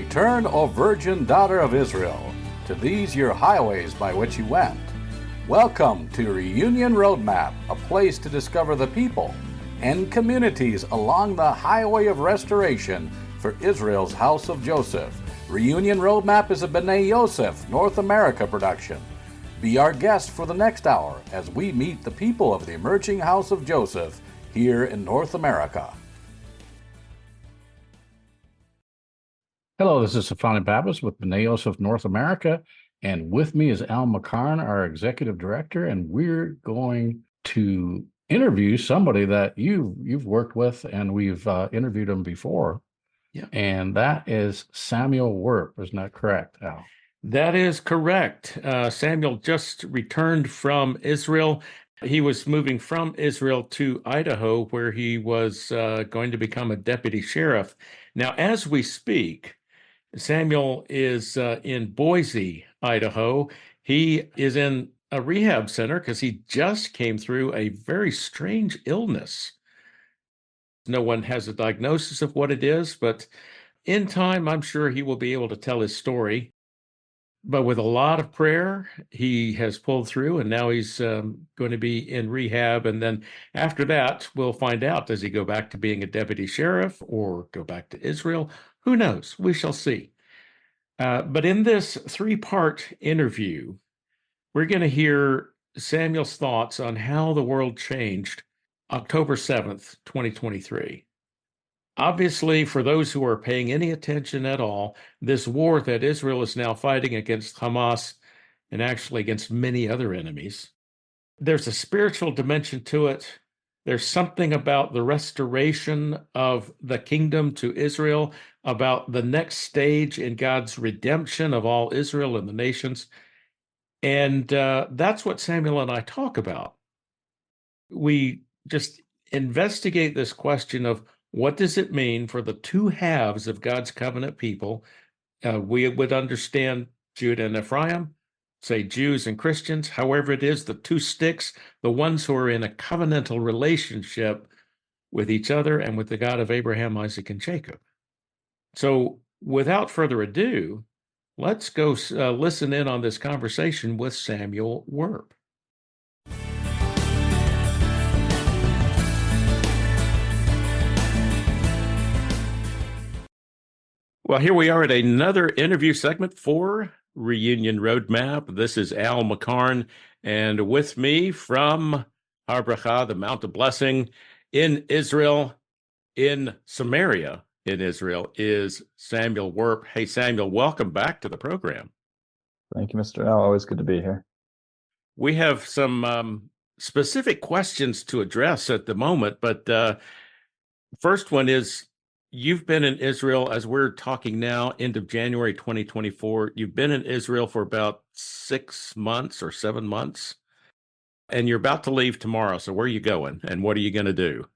Return, O virgin daughter of Israel, to these your highways by which you went. Welcome to Reunion Roadmap, a place to discover the people and communities along the highway of restoration for Israel's house of Joseph. Reunion Roadmap is a B'nai Yosef North America production. Be our guest for the next hour as we meet the people of the emerging house of Joseph here in North America. Hello, this is Safani Babas with B'nai Yosef North America, and with me is Al McCarn, our executive director, and we're going to interview somebody that you've worked with, and we've interviewed him before. Yeah. And that is Samuel Wearp. Isn't that correct, Al? That is correct. Samuel just returned from Israel. He was moving from Israel to Idaho, where he was going to become a deputy sheriff. Now, as we speak, Samuel is in Boise, Idaho. He is in a rehab center because he just came through a very strange illness. No one has a diagnosis of what it is, but in time, I'm sure he will be able to tell his story. But with a lot of prayer, he has pulled through, and now he's going to be in rehab. And then after that, we'll find out, does he go back to being a deputy sheriff or go back to Israel? Who knows? We shall see. But in this three-part interview, we're going to hear Samuel's thoughts on how the world changed October 7th, 2023. Obviously, for those who are paying any attention at all, this war that Israel is now fighting against Hamas and actually against many other enemies, there's a spiritual dimension to it. There's something about the restoration of the kingdom to Israel, about the next stage in God's redemption of all Israel and the nations. And that's what Samuel and I talk about. We just investigate this question of what does it mean for the two halves of God's covenant people? We would understand Judah and Ephraim, say Jews and Christians, however it is, the two sticks, the ones who are in a covenantal relationship with each other and with the God of Abraham, Isaac, and Jacob. So without further ado, let's go listen in on this conversation with Samuel Wearp. Well, here we are at another interview segment for Reunion Roadmap. This is Al McCarn, and with me from Har Bracha, the Mount of Blessing in Israel, in Samaria in Israel, is Samuel Wearp. Hey, Samuel, welcome back to the program. Thank you, Mr. Al. Always good to be here. We have some specific questions to address at the moment, but first one is, you've been in Israel, as we're talking now, end of January 2024. You've been in Israel for about 6 months or 7 months, and you're about to leave tomorrow. So where are you going, and what are you going to do?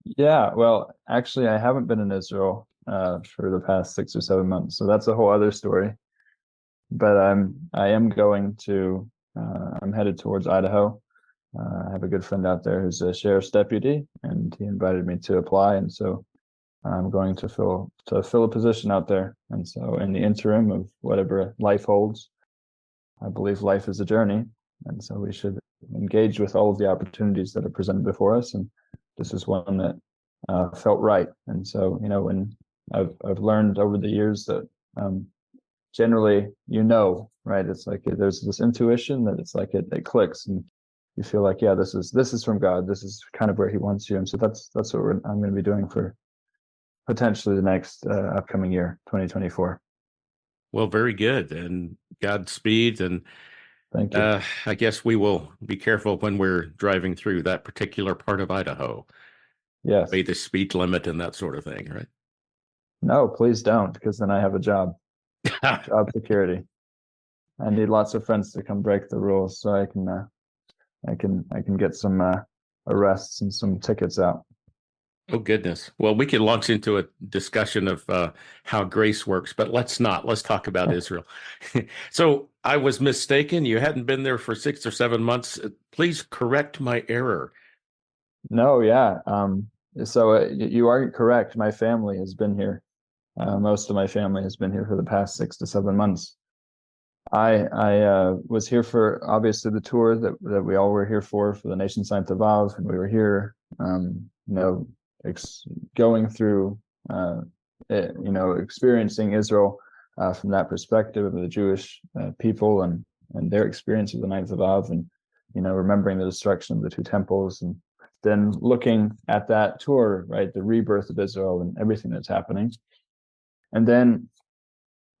Yeah, well, actually, I haven't been in Israel for the past 6 or 7 months, so that's a whole other story. But I am going to, I'm headed towards Idaho. I have a good friend out there who's a sheriff's deputy, and he invited me to apply, and so I'm going to fill a position out there. And so in the interim of whatever life holds, I believe life is a journey. And so we should engage with all of the opportunities that are presented before us. And this is one that felt right. And so, when I've learned over the years that generally, right? It's like there's this intuition that it's like it clicks, and you feel like, yeah, this is from God. This is kind of where He wants you. And so that's what I'm going to be doing for potentially the next upcoming year, 2024. Well, very good, and Godspeed. And thank you. I guess we will be careful when we're driving through that particular part of Idaho. Yes. Obey the speed limit and that sort of thing, right? No, please don't, because then I have a job security. I need lots of friends to come break the rules so I can get some arrests and some tickets out. Oh, goodness. Well, we could launch into a discussion of how grace works, but let's not. Let's talk about Israel. So I was mistaken. You hadn't been there for 6 or 7 months. Please correct my error. No, yeah. So you are correct. My family has been here Most of my family has been here for the past 6 to 7 months. I was here for obviously the tour that we all were here for the Nation Saint Vav, and we were here, going through, experiencing Israel from that perspective of the Jewish people and their experience of the Ninth of Av, and remembering the destruction of the two temples, and then looking at that tour, right, the rebirth of Israel and everything that's happening, and then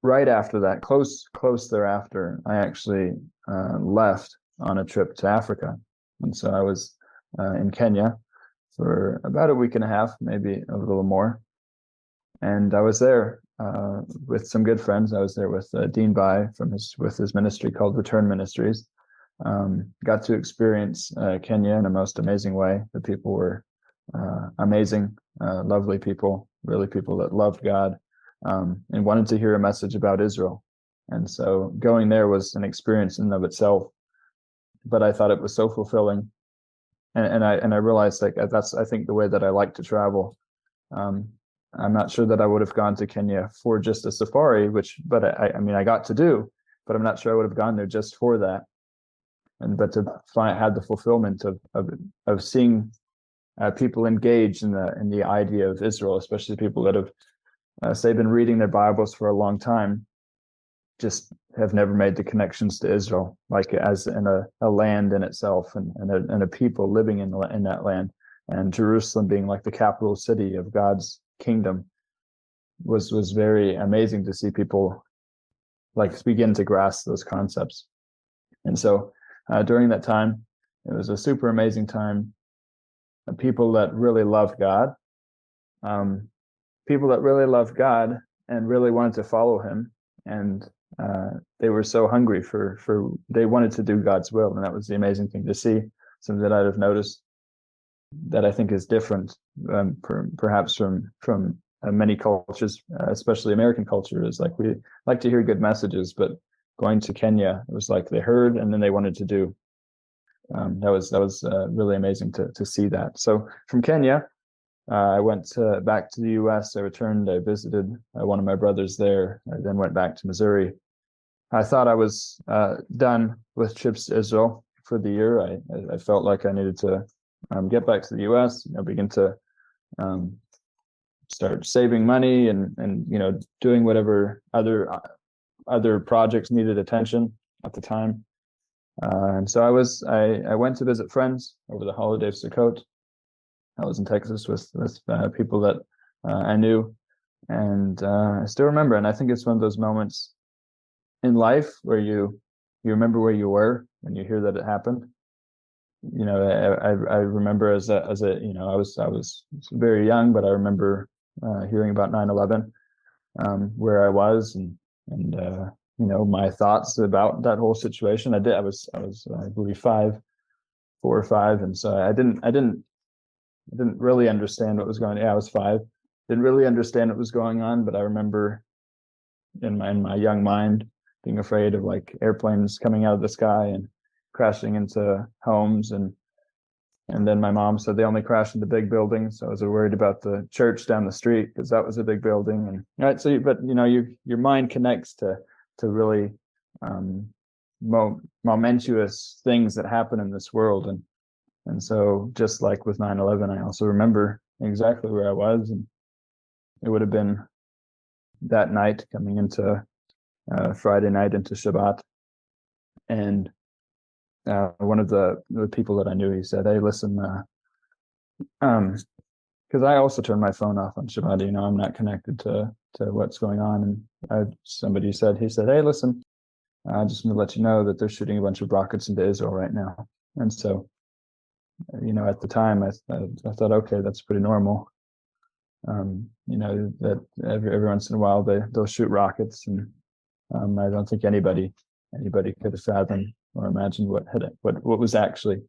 right after that, close thereafter, I actually left on a trip to Africa, and so I was in Kenya for about a week and a half, maybe a little more, and I was there with some good friends. I was there with Dean Bai with his ministry called Return Ministries. Got to experience Kenya in a most amazing way. The people were amazing, lovely people, really people that loved God, and wanted to hear a message about Israel. And so going there was an experience in and of itself, but I thought it was so fulfilling. And I realized, like, that's, I think, the way that I like to travel. I'm not sure that I would have gone to Kenya for just a safari, but I mean, I got to do, but I'm not sure I would have gone there just for that. But to had the fulfillment of seeing people engage in the idea of Israel, especially people that have say been reading their Bibles for a long time, just have never made the connections to Israel, like as in a land in itself, and a people living in that land, and Jerusalem being like the capital city of God's kingdom was very amazing to see people like begin to grasp those concepts. And so during that time, it was a super amazing time. People that really loved God, and really wanted to follow him, and they were so hungry for they wanted to do God's will, and that was the amazing thing to see. Something that I'd have noticed that I think is different, perhaps from many cultures, especially American culture, is like we like to hear good messages, but going to Kenya, it was like they heard and then they wanted to do. That was really amazing to see that. So from Kenya, I went back to the U.S. I returned. I visited one of my brothers there. I then went back to Missouri. I thought I was done with trips to Israel for the year. I felt like I needed to get back to the U.S. Begin to start saving money and doing whatever other projects needed attention at the time. And so I went to visit friends over the holiday of Sukkot. I was in Texas with people that I knew, and I still remember. And I think it's one of those moments in life where you remember where you were when you hear that it happened. I remember as a I was very young, but I remember hearing about 9/11, where I was, and my thoughts about that whole situation. I was I believe 4 or 5, and so I didn't really understand what was going on. Yeah, I was 5. Didn't really understand what was going on, but I remember in my young mind being afraid of like airplanes coming out of the sky and crashing into homes, and then my mom said they only crash into big buildings, so I was worried about the church down the street because that was a big building. And right, so your mind connects to really momentous things that happen in this world, and so just like with 9/11, I also remember exactly where I was, and it would have been that night coming into Friday night into Shabbat, and one of the people that I knew, he said, "Hey, listen, because I also turned my phone off on Shabbat. I'm not connected to what's going on." And somebody said, "Hey, listen, I just want to let you know that they're shooting a bunch of rockets into Israel right now." And so, at the time, I thought, okay, that's pretty normal. That every once in a while they'll shoot rockets, and I don't think anybody could have fathomed or imagined what was actually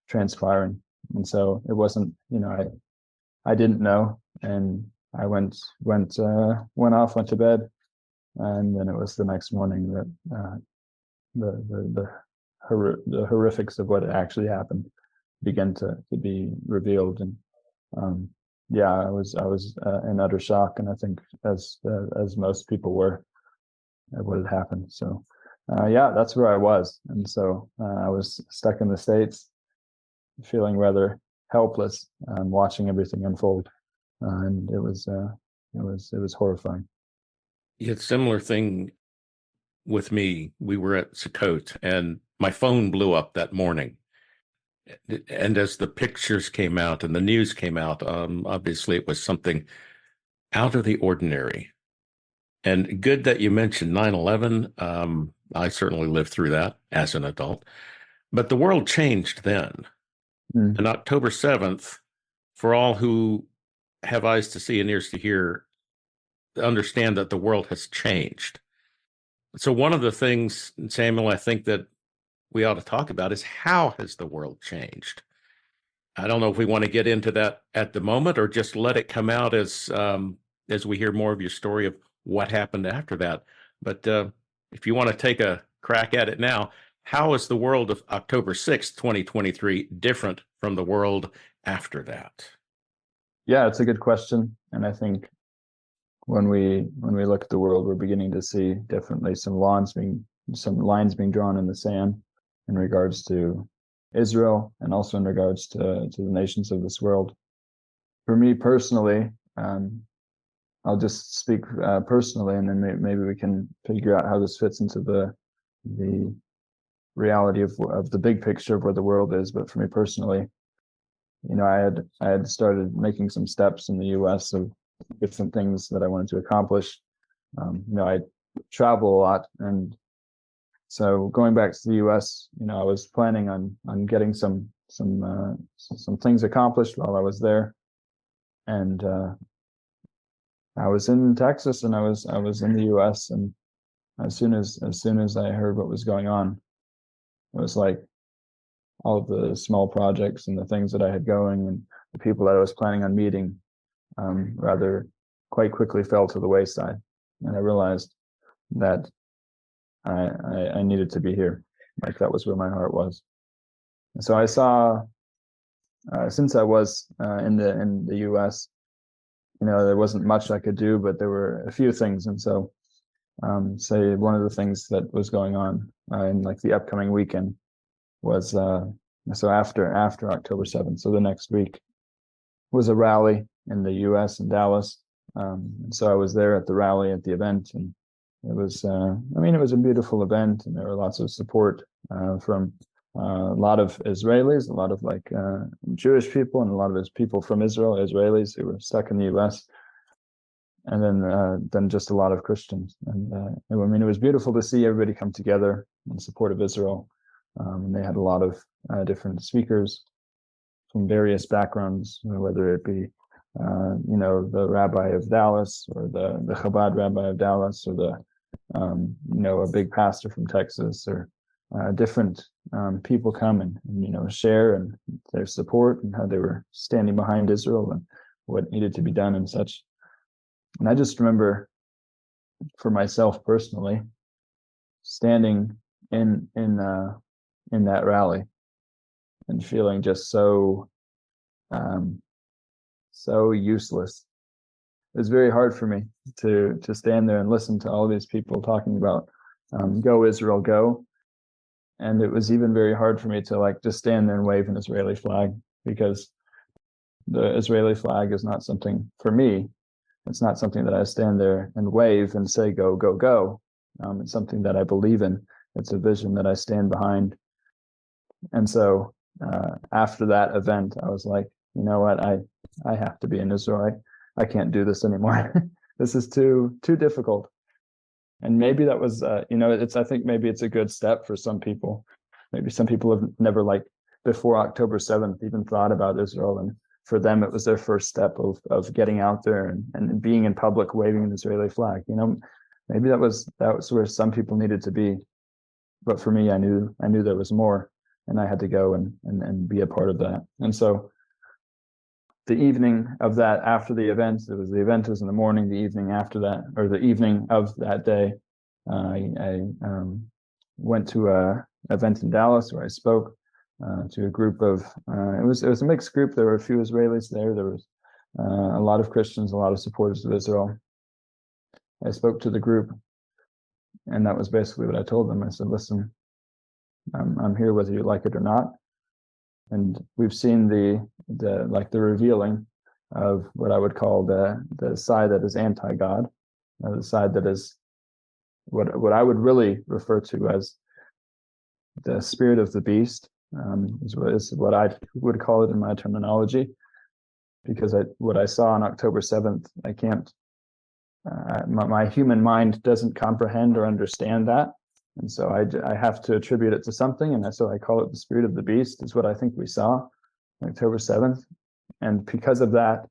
transpiring. And so it wasn't, I didn't know, and I went to bed, and then it was the next morning that the horrifics of what actually happened began to be revealed. And yeah, I was in utter shock, and I think as most people were at what had happened. So yeah, that's where I was, and so I was stuck in the States, feeling rather helpless, watching everything unfold, and it was horrifying. You had a similar thing with me. We were at Sukkot, and my phone blew up that morning. And as the pictures came out and the news came out, obviously it was something out of the ordinary. And good that you mentioned 9/11. I certainly lived through that as an adult. But the world changed then. Mm. And October 7th, for all who have eyes to see and ears to hear, understand that the world has changed. So one of the things, Samuel, I think that we ought to talk about is how has the world changed? I don't know if we want to get into that at the moment or just let it come out as we hear more of your story of what happened after that. But if you want to take a crack at it now, how is the world of October 6th, 2023 different from the world after that? Yeah, it's a good question, and I think when we look at the world, we're beginning to see definitely some lines being drawn in the sand in regards to Israel, and also in regards to the nations of this world. For me personally, I'll just speak personally, and then maybe we can figure out how this fits into the reality of the big picture of where the world is. But for me personally, I had started making some steps in the U.S. of different things that I wanted to accomplish. I travel a lot, and so going back to the U.S., I was planning on getting some things accomplished while I was there, and I was in Texas, and I was in the U.S., and as soon as I heard what was going on, it was like all of the small projects and the things that I had going and the people that I was planning on meeting rather quite quickly fell to the wayside. And I realized that I needed to be here. Like that was where my heart was. And so I saw, since I was in the US, there wasn't much I could do, but there were a few things. And so say one of the things that was going on in like the upcoming weekend was so after October 7th, so the next week was a rally in the US in Dallas. And so I was there at the rally, at the event, and it was it was a beautiful event, and there were lots of support from a lot of Israelis, a lot of like Jewish people, and a lot of his people from Israel, Israelis who were stuck in the US, and then just a lot of Christians. And it was beautiful to see everybody come together in support of Israel. And they had a lot of different speakers from various backgrounds, whether it be the rabbi of Dallas, or the Chabad rabbi of Dallas, or the a big pastor from Texas, or different people come and share and their support and how they were standing behind Israel and what needed to be done and such. And I just remember, for myself personally, standing in that rally and feeling just so useless. It was very hard for me to stand there and listen to all these people talking about go Israel, go. And it was even very hard for me to like just stand there and wave an Israeli flag, because the Israeli flag is not something, for me, it's not something that I stand there and wave and say go, go, go. It's something that I believe in. It's a vision that I stand behind. And so after that event, I was like, you know what, I have to be in Israel. I can't do this anymore. This is too difficult. And maybe that was, I think maybe it's a good step for some people. Maybe some people have never, like, before October 7th, even thought about Israel. And for them, it was their first step of getting out there and being in public, waving an Israeli flag. Maybe that was where some people needed to be. But for me, I knew there was more, and I had to go and be a part of that. And so the evening of that, after the event was in the morning, the evening after that, or the evening of that day, I went to a event in Dallas where I spoke to a group of, it was a mixed group. There were a few Israelis there. There was a lot of Christians, a lot of supporters of Israel. I spoke to the group, and that was basically what I told them. I said, listen, I'm here whether you like it or not. And we've seen the revealing of what I would call the side that is anti-God, the side that is what I would really refer to as the spirit of the beast, is what I would call it in my terminology, because what I saw on October 7th, I can't, my human mind doesn't comprehend or understand that. And so I have to attribute it to something, and so I call it the spirit of the beast, is what I think we saw on October 7th. And because of that,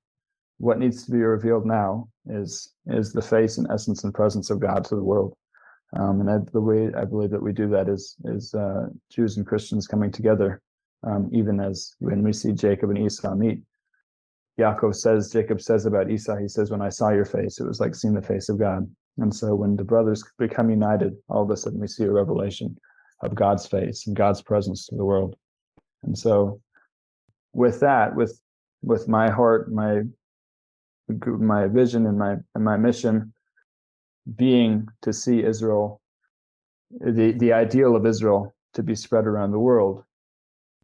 what needs to be revealed now is the face and essence and presence of God to the world. And the way I believe that we do that is Jews and Christians coming together, even as when we see Jacob and Esau meet. Jacob says about Esau, he says, when I saw your face, it was like seeing the face of God. And so when the brothers become united, all of a sudden we see a revelation of God's face and God's presence to the world. And so with that, with my heart, my vision and my mission being to see Israel, the ideal of Israel, to be spread around the world.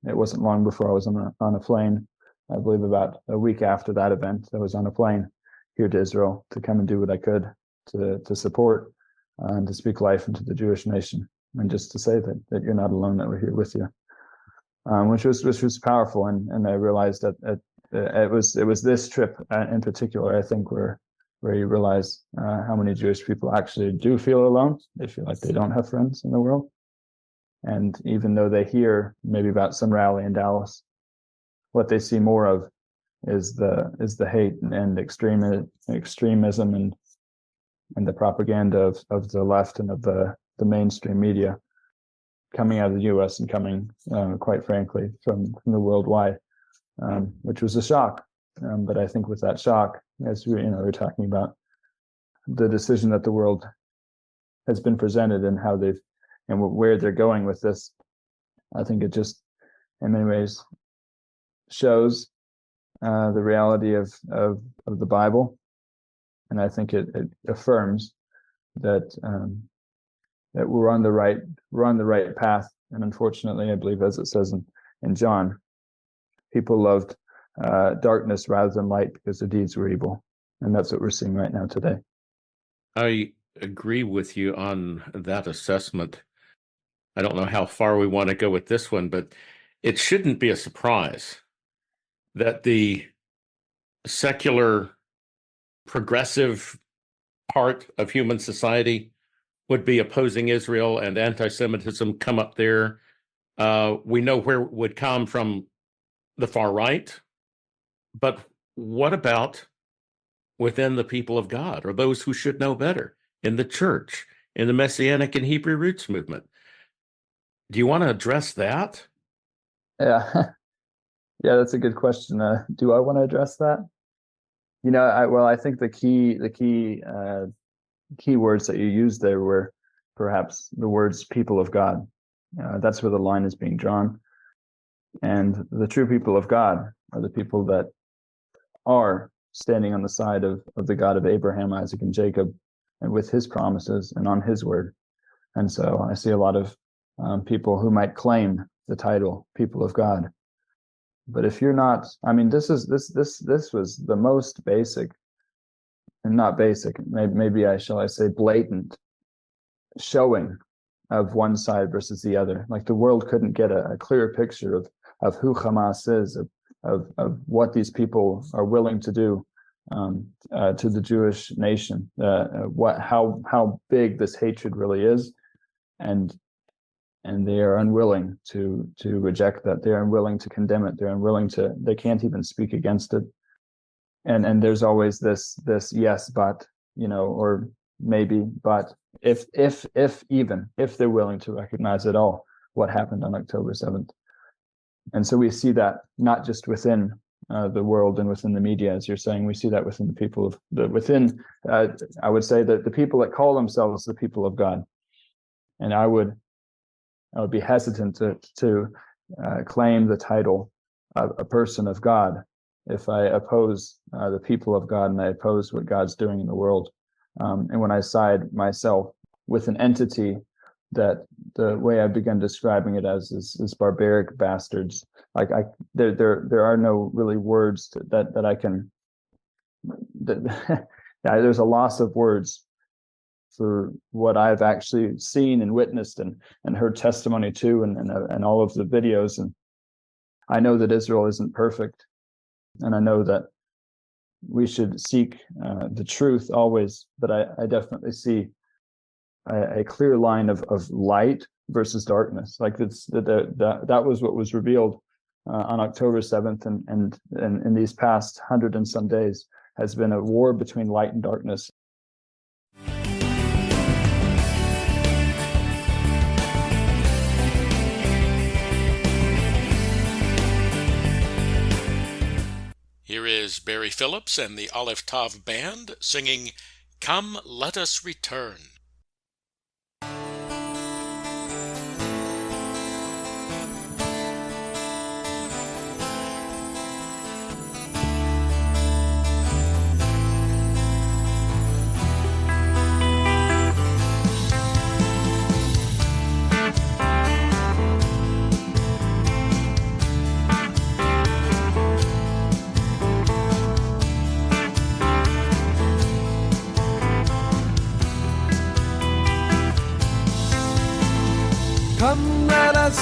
It wasn't long before I was on a plane, I believe about a week after that event, I was on a plane here to Israel to come and do what I could to support and to speak life into the Jewish nation, and just to say that you're not alone, that we're here with you, which was powerful. And I realized that it was this trip in particular, I think, where you realize how many Jewish people actually do feel alone. They feel like they don't have friends in the world. And even though they hear maybe about some rally in Dallas, what they see more of is the hate and extremism and the propaganda of the left and of the mainstream media coming out of the U.S. and coming, quite frankly, from the worldwide, which was a shock. But I think with that shock, as we're talking about the decision that the world has been presented and how where they're going with this, I think it just, in many ways, shows the reality of the Bible, and I think it affirms that we're on the right path. And unfortunately, I believe, as it says in John, people loved darkness rather than light because their deeds were evil, and that's what we're seeing right now today. I agree with you on that assessment. I don't know how far we want to go with this one, but it shouldn't be a surprise that the secular, progressive part of human society would be opposing Israel, and anti-Semitism come up there. We know where it would come from the far right, but what about within the people of God, or those who should know better, in the church, in the Messianic and Hebrew roots movement? Do you want to address that? Yeah, yeah, that's a good question. Do I want to address that? I think the key words that you used there were perhaps the words "people of God." That's where the line is being drawn, and the true people of God are the people that are standing on the side of the God of Abraham, Isaac, and Jacob, and with his promises and on his word. And so I see a lot of people who might claim the title "people of God," but if you're not, this was the most basic, and not basic, maybe I say blatant showing of one side versus the other. Like the world couldn't get a clearer picture of who Hamas is, of what these people are willing to do to the Jewish nation, how big this hatred really is, and they are unwilling to reject that. They're unwilling to condemn it. They can't even speak against it. And there's always this yes, but, or maybe, but if they're willing to recognize at all what happened on October 7th. And so we see that not just within the world and within the media, as you're saying, we see that within the people I would say that the people that call themselves the people of God. And I would be hesitant to claim the title of a person of God if I oppose the people of God and I oppose what God's doing in the world, and when I side myself with an entity that the way I've begun describing it as is barbaric bastards. Like there are no really words that I can. There's a loss of words for what I've actually seen and witnessed and heard testimony to, and all of the videos. And I know that Israel isn't perfect, and I know that we should seek the truth always. But I definitely see a clear line of light versus darkness. Like that was what was revealed on October 7th, and in these past 100 and some days has been a war between light and darkness. Here is Barry Phillips and the Aleph Tav Band singing "Come, Let Us Return." Come, let us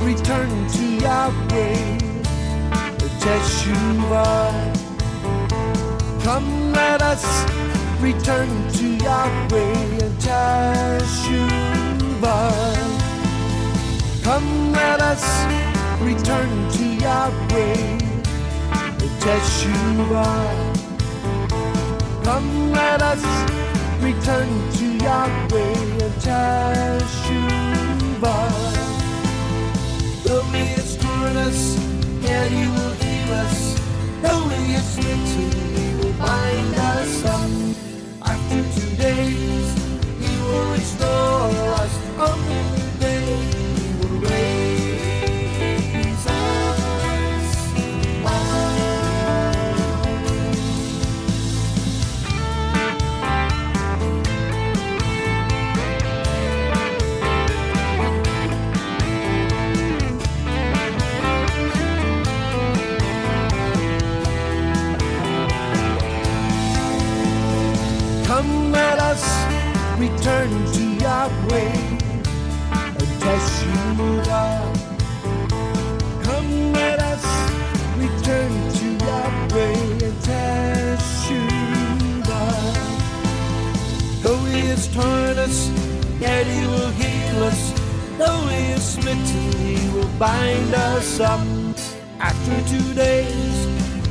return to Yahweh, Teshuvah. Come, let us return to Yahweh, Teshuvah. Come, let us return to Yahweh, Teshuvah. Come, let us return to Yahweh, Teshuvah. Though He has torn us, yet He will heal us. Though He has smitten, He will bind us up. After 2 days, He will restore us. On the third day, He will raise us up. Come, let us return to Yahweh and Teshuvah. Come, let us return to Yahweh and Teshuvah. Though He has torn us, yet He will heal us. Though He has smitten, He will bind us up. After 2 days,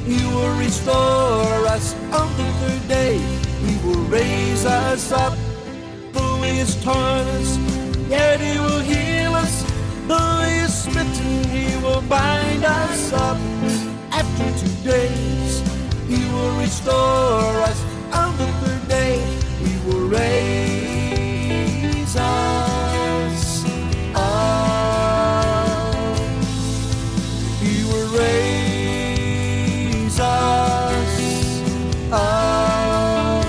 He will restore us. On the third day, He will raise us up. Though He has torn us, yet He will heal us. Though He has smitten, He will bind us up. After 2 days, He will restore us. On the third day, He will raise us up. He will raise us up.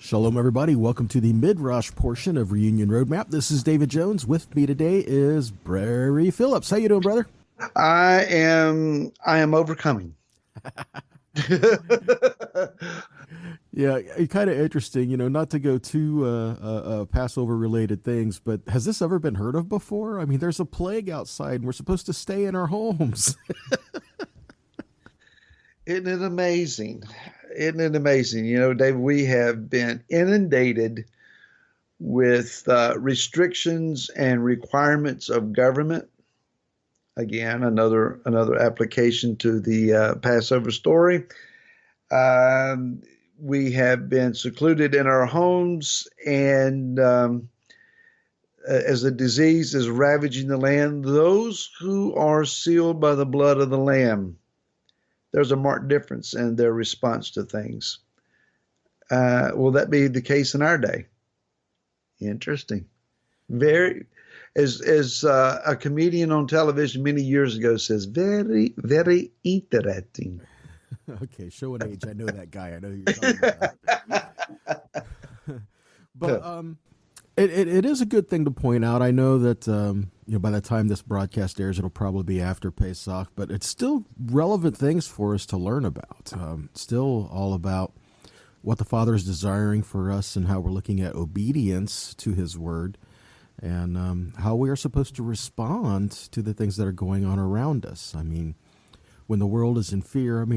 Shalom, everybody. Welcome to the midrash portion of Reunion Roadmap. This is David Jones. With me today is Barry Phillips. How you doing, brother? I am overcoming. Yeah, kind of interesting, not to go too Passover-related things, but has this ever been heard of before? I mean, there's a plague outside, and we're supposed to stay in our homes. Isn't it amazing? Isn't it amazing? Dave, we have been inundated with restrictions and requirements of government. Again, another application to the Passover story. We have been secluded in our homes, and as the disease is ravaging the land, those who are sealed by the blood of the Lamb, there's a marked difference in their response to things. Will that be the case in our day? Interesting. Very, as a comedian on television many years ago says, very, very interesting. Okay, show an age. I know that guy. I know who you're talking about. But it is a good thing to point out. I know that by the time this broadcast airs, it'll probably be after Pesach, but it's still relevant things for us to learn about. Still all about what the Father is desiring for us and how we're looking at obedience to His Word and how we are supposed to respond to the things that are going on around us. I mean, when the world is in fear,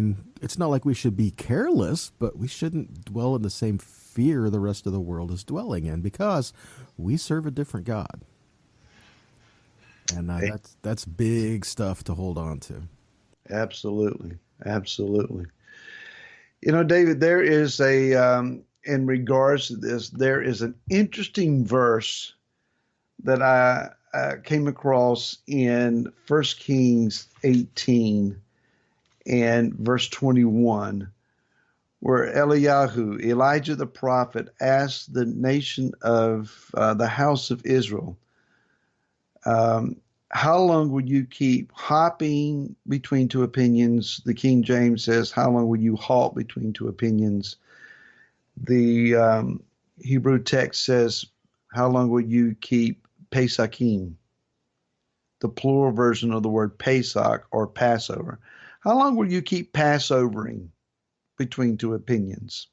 it's not like we should be careless, but we shouldn't dwell in the same fear the rest of the world is dwelling in because we serve a different God. And that's big stuff to hold on to. Absolutely. Absolutely. David, there is in regards to this, there is an interesting verse that I came across in 1 Kings 18 and verse 21, where Elijah the prophet, asked the nation of the house of Israel, how long would you keep hopping between two opinions? The King James says, how long will you halt between two opinions? The Hebrew text says, how long will you keep Pesachim? The plural version of the word Pesach or Passover. How long will you keep Passovering between two opinions?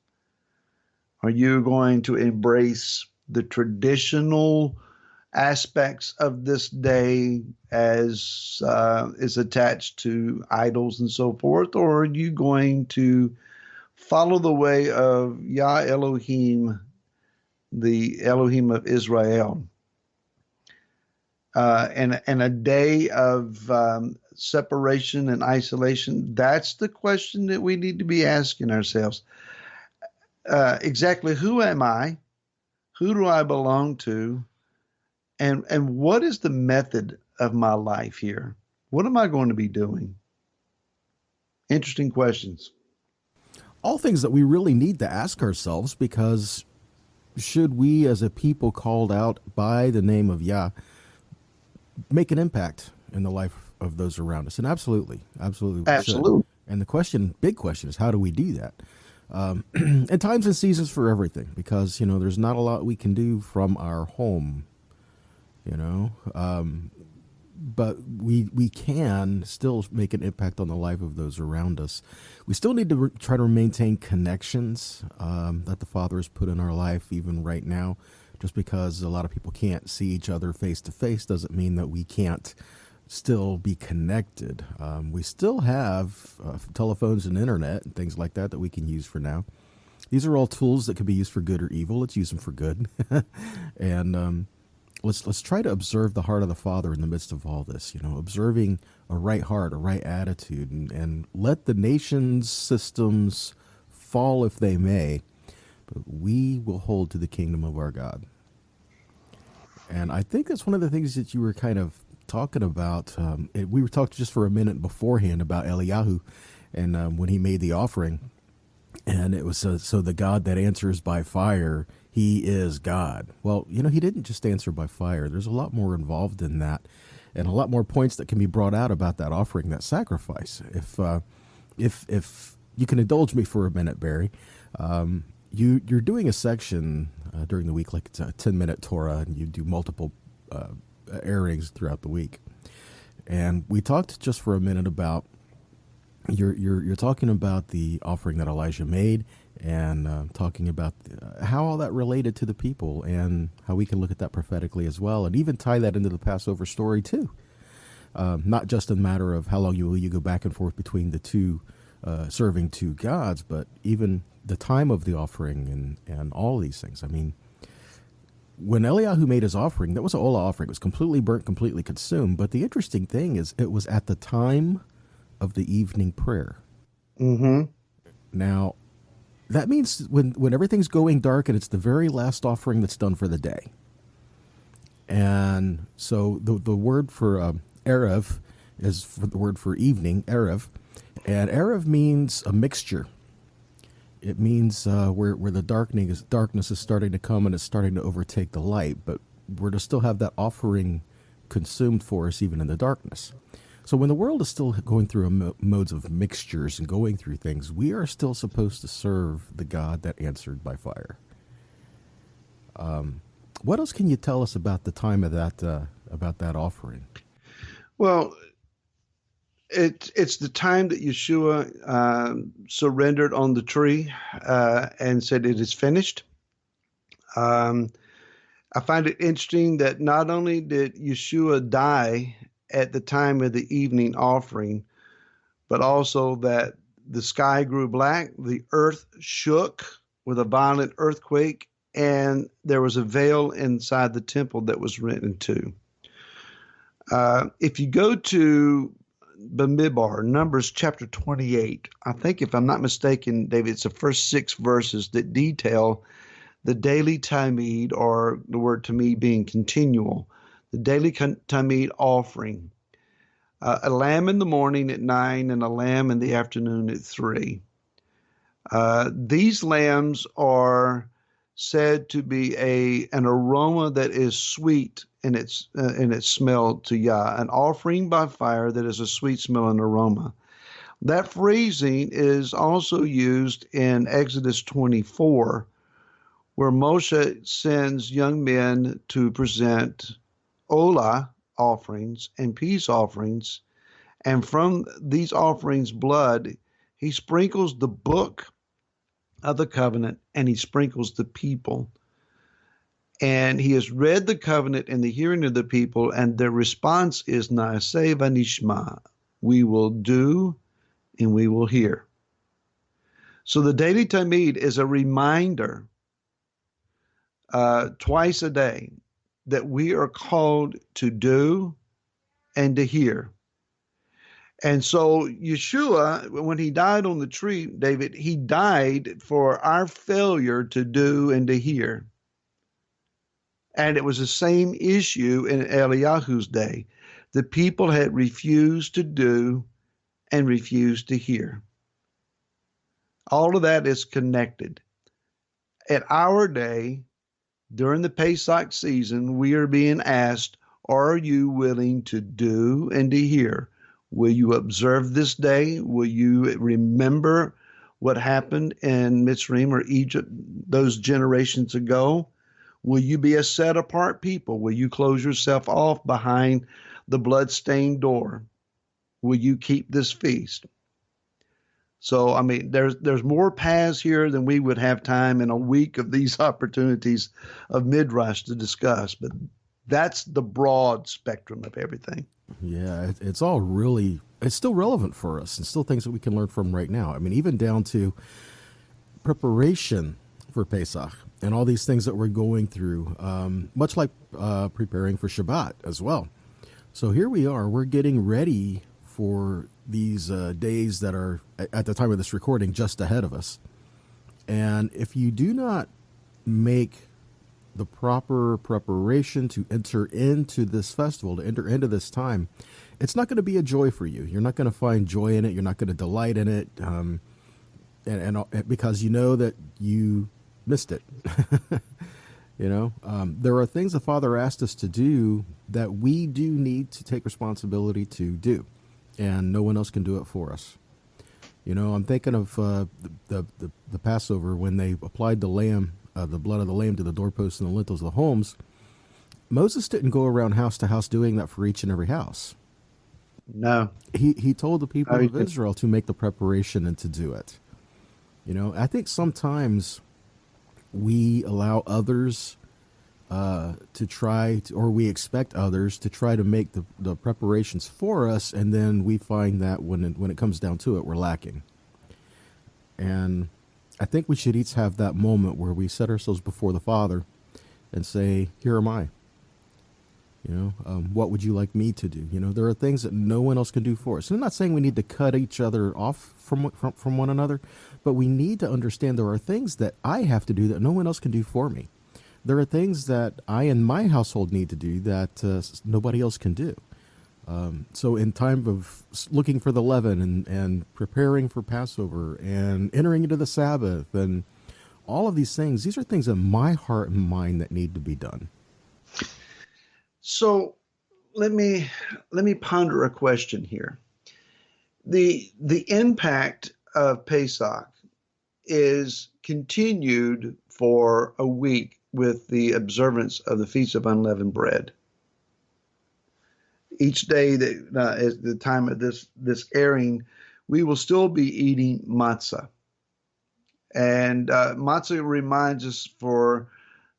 Are you going to embrace the traditional aspects of this day as is attached to idols and so forth, or are you going to follow the way of Yah Elohim, the Elohim of Israel, and a day of separation and isolation? That's the question that we need to be asking ourselves. Exactly who am I? Who do I belong to? And what is the method of my life here? What am I going to be doing? Interesting questions. All things that we really need to ask ourselves, because should we as a people called out by the name of Yah make an impact in the life of those around us? And absolutely. Absolutely. And the big question is, how do we do that? And times and seasons for everything, because, there's not a lot we can do from our home, but we can still make an impact on the life of those around us. We still need to try to maintain connections that the Father has put in our life, even right now. Just because a lot of people can't see each other face to face doesn't mean that we can't still be connected. We still have telephones and internet and things like that we can use for now. These are all tools that can be used for good or evil. Let's use them for good. And let's try to observe the heart of the Father in the midst of all this, observing a right heart, a right attitude, and let the nation's systems fall if they may, but we will hold to the kingdom of our God. And I think that's one of the things that you were kind of talking about. We were talking just for a minute beforehand about Eliyahu and when he made the offering. And it was so the God that answers by fire, he is God. Well, he didn't just answer by fire. There's a lot more involved in that, and a lot more points that can be brought out about that offering, that sacrifice. If you can indulge me for a minute, Barry, you're doing a section during the week, like it's a 10-minute Torah, and you do multiple airings throughout the week. And we talked just for a minute about you're talking about the offering that Elijah made, and talking about how all that related to the people, and how we can look at that prophetically as well, and even tie that into the Passover story too. Not just a matter of how long you go back and forth between the two, serving two gods, but even the time of the offering and all these things. I mean, when Eliyahu made his offering, that was an Olah offering. It was completely burnt, completely consumed. But the interesting thing is, it was at the time of the evening prayer. Mm-hmm. Now, that means when everything's going dark and it's the very last offering that's done for the day. And so the word for Erev is for the word for evening, Erev. And Erev means a mixture. It means where the darkness is starting to come and it's starting to overtake the light, but we're to still have that offering consumed for us even in the darkness. So when the world is still going through modes of mixtures and going through things, we are still supposed to serve the God that answered by fire. What else can you tell us about the time of that offering? Well, it's the time that Yeshua surrendered on the tree and said, "It is finished." I find it interesting that not only did Yeshua die at the time of the evening offering, but also that the sky grew black, the earth shook with a violent earthquake, and there was a veil inside the temple that was rent in two. If you go to Bamidbar, Numbers chapter 28, I think if I'm not mistaken, David, it's the first 6 verses that detail the daily tamid, or the word tamid being continual, the daily tamid offering. A lamb in the morning at 9 and a lamb in the afternoon at 3. These lambs are said to be an aroma that is sweet in its smell to Yah, an offering by fire that is a sweet smell and aroma. That phrasing is also used in Exodus 24, where Moshe sends young men to present Olah offerings and peace offerings, and from these offerings' blood, he sprinkles the book of the covenant, and he sprinkles the people. And he has read the covenant in the hearing of the people, and their response is Naaseh v'nishma, we will do and we will hear. So the daily tamid is a reminder twice a day that we are called to do and to hear. And so Yeshua, when he died on the tree, David, he died for our failure to do and to hear. And it was the same issue in Eliyahu's day. The people had refused to do and refused to hear. All of that is connected. At our day, during the Pesach season, we are being asked, are you willing to do and to hear? Will you observe this day? Will you remember what happened in Mitzrayim or Egypt those generations ago? Will you be a set-apart people? Will you close yourself off behind the blood-stained door? Will you keep this feast? So, I mean, there's more paths here than we would have time in a week of these opportunities of midrash to discuss. But that's the broad spectrum of everything. Yeah, it's all really, it's still relevant for us and still things that we can learn from right now. I mean, even down to preparation for Pesach and all these things that we're going through, much like preparing for Shabbat as well. So here we are, we're getting ready for these days that are, at the time of this recording, just ahead of us. And if you do not make the proper preparation to enter into this festival, to enter into this time, it's not going to be a joy for you. You're not going to find joy in it. You're not going to delight in it, and because you know that you missed it. You know, there are things the Father asked us to do that we do need to take responsibility to do, and no one else can do it for us. You know, I'm thinking of the Passover when they applied the lamb, the blood of the lamb to the doorposts and the lintels of the homes. Moses didn't go around house to house doing that for each and every house. No. He told the people No, he of didn't. Israel to make the preparation and to do it. You know, I think sometimes we allow others to try to, or we expect others to try to make the preparations for us, and then we find that when it comes down to it, we're lacking. And I think we should each have that moment where we set ourselves before the Father and say, "Here am I. You know, what would you like me to do?" You know, there are things that no one else can do for us. And I'm not saying we need to cut each other off from one another, but we need to understand there are things that I have to do that no one else can do for me. There are things that I and my household need to do that nobody else can do. So in time of looking for the leaven and preparing for Passover and entering into the Sabbath and all of these things, these are things in my heart and mind that need to be done. So let me ponder a question here. The impact of Pesach is continued for a week with the observance of the Feast of Unleavened Bread. Each day that at the time of this airing, we will still be eating matzah. And matzah reminds us for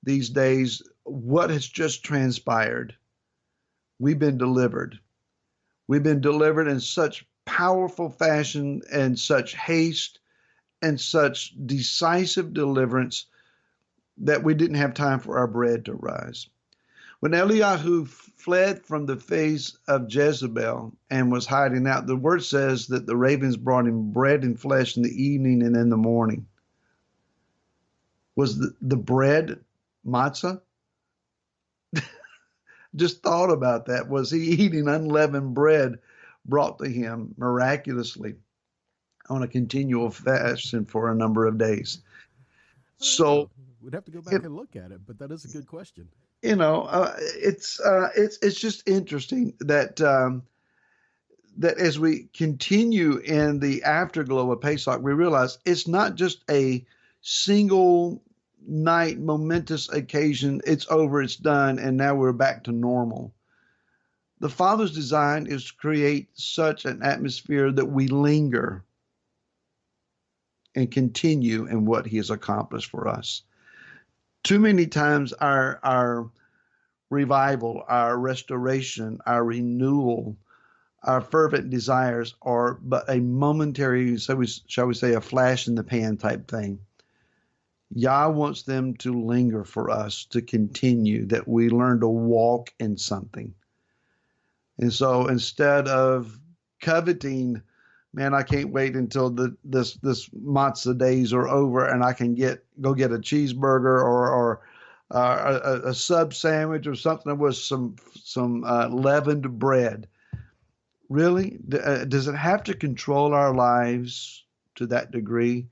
these days what has just transpired. We've been delivered. We've been delivered in such powerful fashion and such haste and such decisive deliverance that we didn't have time for our bread to rise. When Eliyahu fled from the face of Jezebel and was hiding out, the word says that the ravens brought him bread and flesh in the evening and in the morning. Was the bread matzah? Just thought about that. Was he eating unleavened bread brought to him miraculously on a continual fasting for a number of days? So we'd have to go back and look at it, but that is a good question. You know, it's just interesting that that as we continue in the afterglow of Pesach, we realize it's not just a single night momentous occasion. It's over, it's done, and now we're back to normal. The Father's design is to create such an atmosphere that we linger and continue in what He has accomplished for us. Too many times our revival, our restoration, our renewal, our fervent desires are but a momentary, shall we say, a flash in the pan type thing. Yah wants them to linger for us, to continue, that we learn to walk in something. And so instead of coveting, man, I can't wait until this matzah days are over and I can go get a cheeseburger or a sub sandwich or something with some leavened bread. Really? Does it have to control our lives to that degree?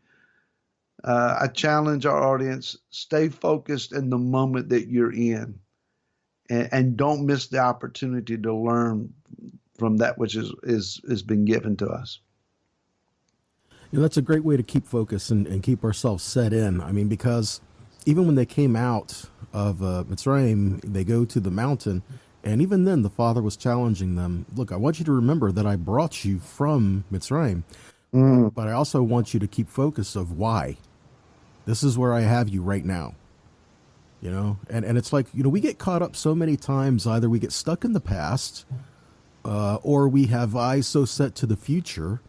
I challenge our audience, stay focused in the moment that you're in and don't miss the opportunity to learn from that which is been given to us. You know, that's a great way to keep focus and keep ourselves set in. I mean, because even when they came out of Mitzrayim, they go to the mountain, and even then the Father was challenging them. Look, I want you to remember that I brought you from Mitzrayim, but I also want you to keep focus of why. This is where I have you right now. You know, and it's like, you know, we get caught up so many times, either we get stuck in the past or we have eyes so set to the future.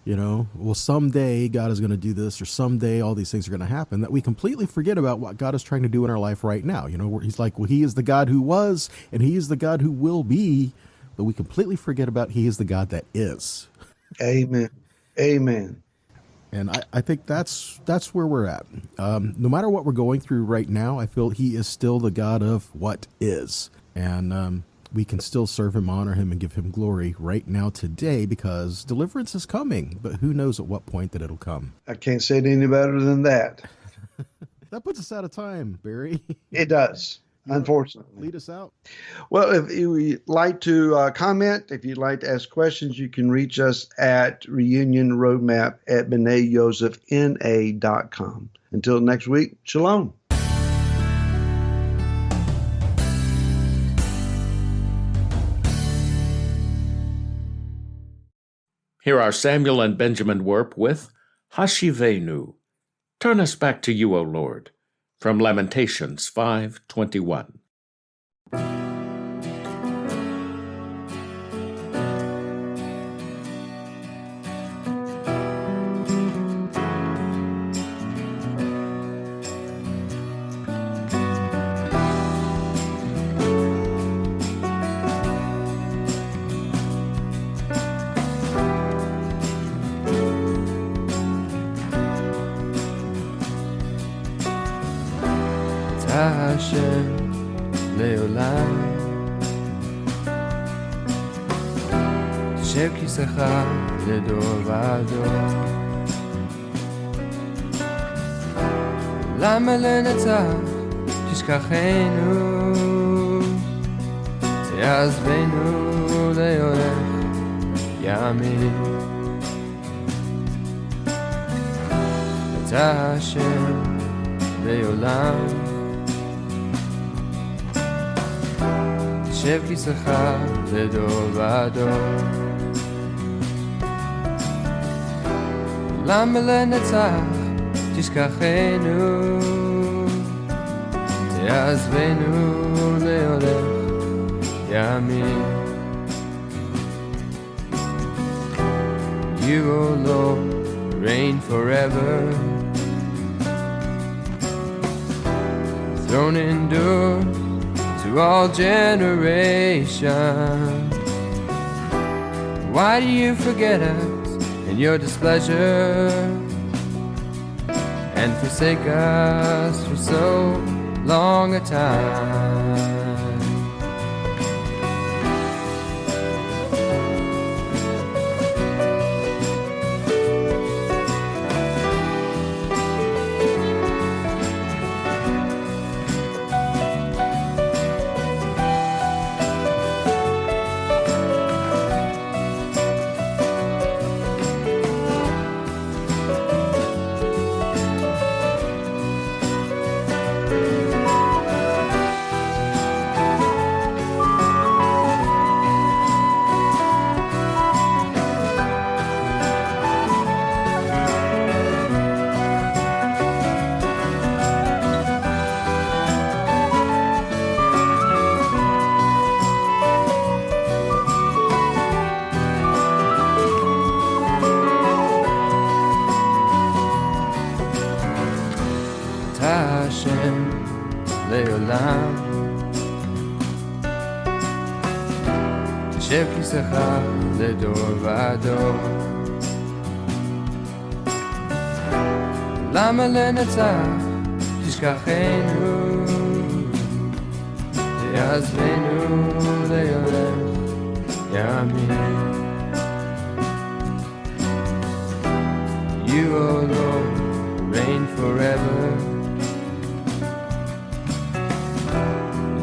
You know, well, someday God is going to do this, or someday all these things are going to happen, that we completely forget about what God is trying to do in our life right now. You know, where He's like, well, He is the God who was, and He is the God who will be, but we completely forget about He is the God that is. Amen. Amen. And I think that's where we're at. No matter what we're going through right now, I feel He is still the God of what is. And we can still serve Him, honor Him, and give Him glory right now today, because deliverance is coming. But who knows at what point that it'll come. I can't say it any better than that. That puts us out of time, Barry. It does. unfortunately. Lead us out. Well, if you'd like to comment, if you'd like to ask questions, you can reach us at reunionroadmap@benayjosephna.com. Until next week, shalom. Here are Samuel and Benjamin Wearp with Hashivenu. Turn us back to you, O Lord, from Lamentations 5:21. השם לעולם תשב כיסאך לדור ודור למה לנצח תשכחנו תעזבנו להולך ימים אתה השם לעולם תשב כיסאך לדור ודור למה לנצח תשכחנו תעזבנו להולך ימים You, O Lord, reign forever Throne endure to all generations. Why do you forget us in your displeasure and forsake us for so long a time? השם לעולם תשב כיסאך לדור ודור למה לנצח תשכחנו תעזבנו להולך ימים You, O Lord, reign forever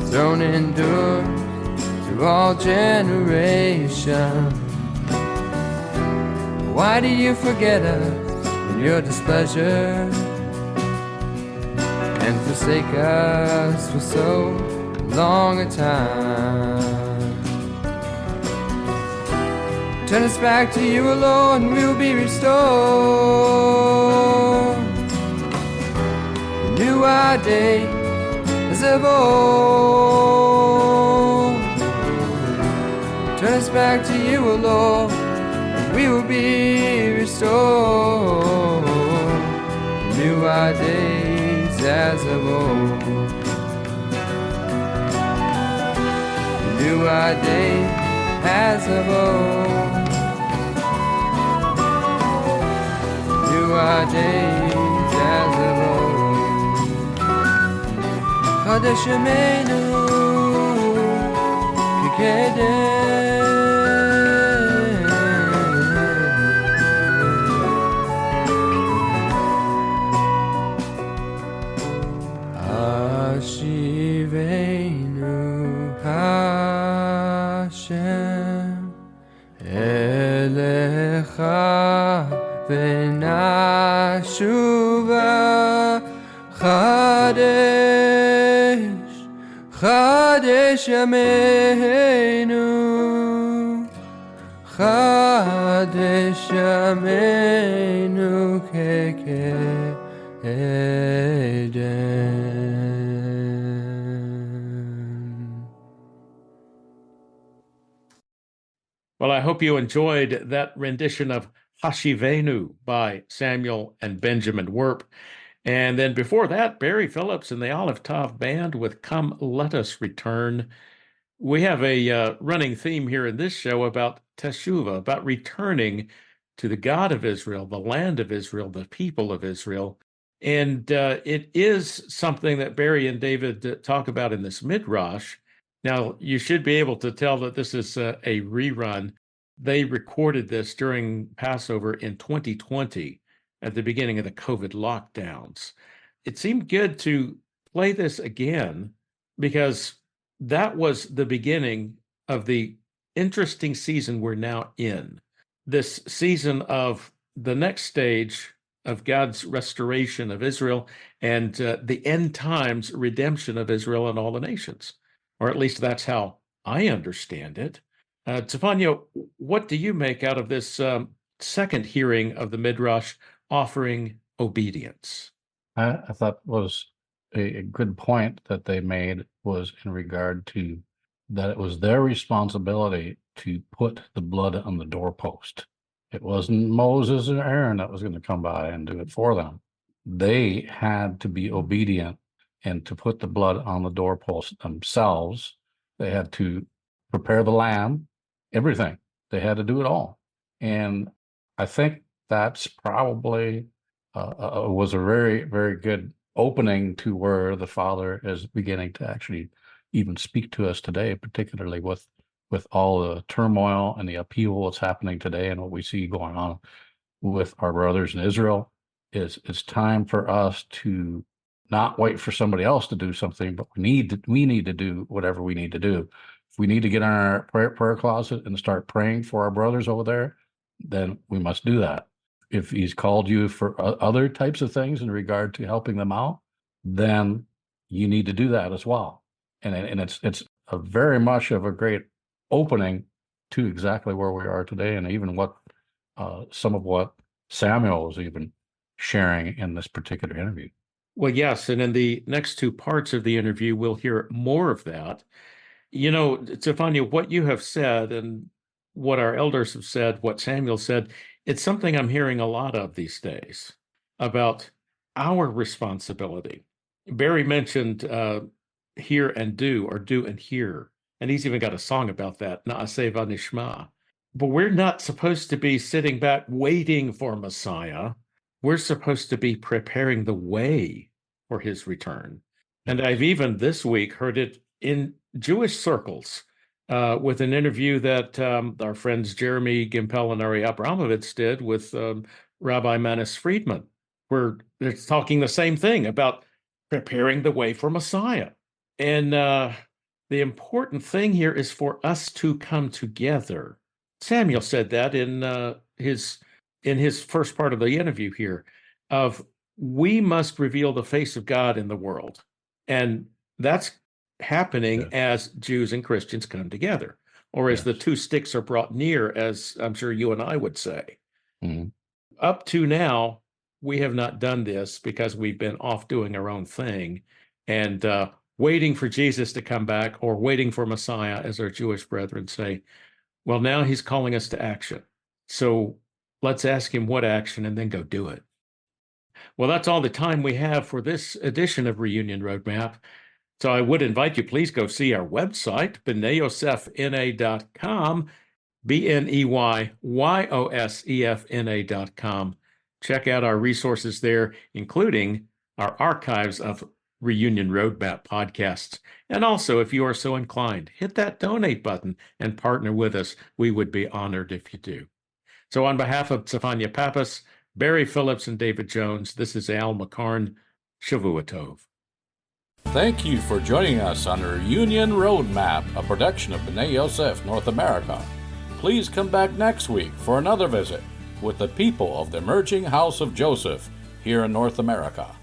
Throne endures to all generations. Why do you forget us in your displeasure and forsake us for so long a time? Turn us back to you, O Lord, and we'll be restored. Renew our day as of old. Turn us back to you, O Lord, and we will be restored. Renew our days as of old. Renew our days as of old. Renew our days as of old. חדש ימינו כקדם השיבנו teshuva Chadesh Yameinu Chadesh Yameinu Kekedem. Well, I hope you enjoyed that rendition of Hashivenu by Samuel and Benjamin Wearp. And then before that, Barry Phillips and the Aleph Tav Band with Come Let Us Return. We have a running theme here in this show about Teshuvah, about returning to the God of Israel, the land of Israel, the people of Israel. And it is something that Barry and David talk about in this midrash. Now, you should be able to tell that this is a rerun. They recorded this during Passover in 2020 at the beginning of the COVID lockdowns. It seemed good to play this again because that was the beginning of the interesting season we're now in. This season of the next stage of God's restoration of Israel and the end times redemption of Israel and all the nations. Or at least that's how I understand it. Stefania, what do you make out of this second hearing of the Midrash offering obedience? I thought was a good point that they made was in regard to that it was their responsibility to put the blood on the doorpost. It wasn't Moses or Aaron that was going to come by and do it for them. They had to be obedient and to put the blood on the doorpost themselves. They had to prepare the lamb, everything. They had to do it all. And I think that's probably was a very, very good opening to where the Father is beginning to actually even speak to us today, particularly with all the turmoil and the upheaval that's happening today and what we see going on with our brothers in Israel. It's time for us to not wait for somebody else to do something, but we need to do whatever we need to do. If we need to get in our prayer closet and start praying for our brothers over there, then we must do that. If he's called you for other types of things in regard to helping them out, then you need to do that as well. And it's a very much of a great opening to exactly where we are today, and even what some of what Samuel was even sharing in this particular interview. Well, yes, and in the next two parts of the interview, we'll hear more of that. You know, Stefania, what you have said and what our elders have said, what Samuel said, it's something I'm hearing a lot of these days about our responsibility. Barry mentioned hear and do, or do and hear, and he's even got a song about that, Na'aseh v'nishma. But we're not supposed to be sitting back waiting for Messiah. We're supposed to be preparing the way for his return. And I've even this week heard it in Jewish circles with an interview that our friends Jeremy Gimpel and Ari Abramovitz did with Rabbi Manis Friedman, where they're talking the same thing about preparing the way for Messiah. And the important thing here is for us to come together. Samuel said that in his first part of the interview here, of we must reveal the face of God in the world. And that's happening as Jews and Christians come together, or as the two sticks are brought near, as I'm sure you and I would say. Mm-hmm. Up to now, we have not done this because we've been off doing our own thing and waiting for Jesus to come back, or waiting for Messiah, as our Jewish brethren say. Well, now he's calling us to action. So let's ask him what action and then go do it. Well, that's all the time we have for this edition of Reunion Roadmap. So I would invite you, please go see our website, BneiYosefNA.com, BneiYosefNA.com. Check out our resources there, including our archives of Reunion Roadmap podcasts. And also, if you are so inclined, hit that donate button and partner with us. We would be honored if you do. So on behalf of Stefania Pappas, Barry Phillips, and David Jones, this is Al McCarn. Shavua Tov. Thank you for joining us on Reunion Roadmap, a production of B'nai Yosef North America. Please come back next week for another visit with the people of the emerging house of Joseph here in North America.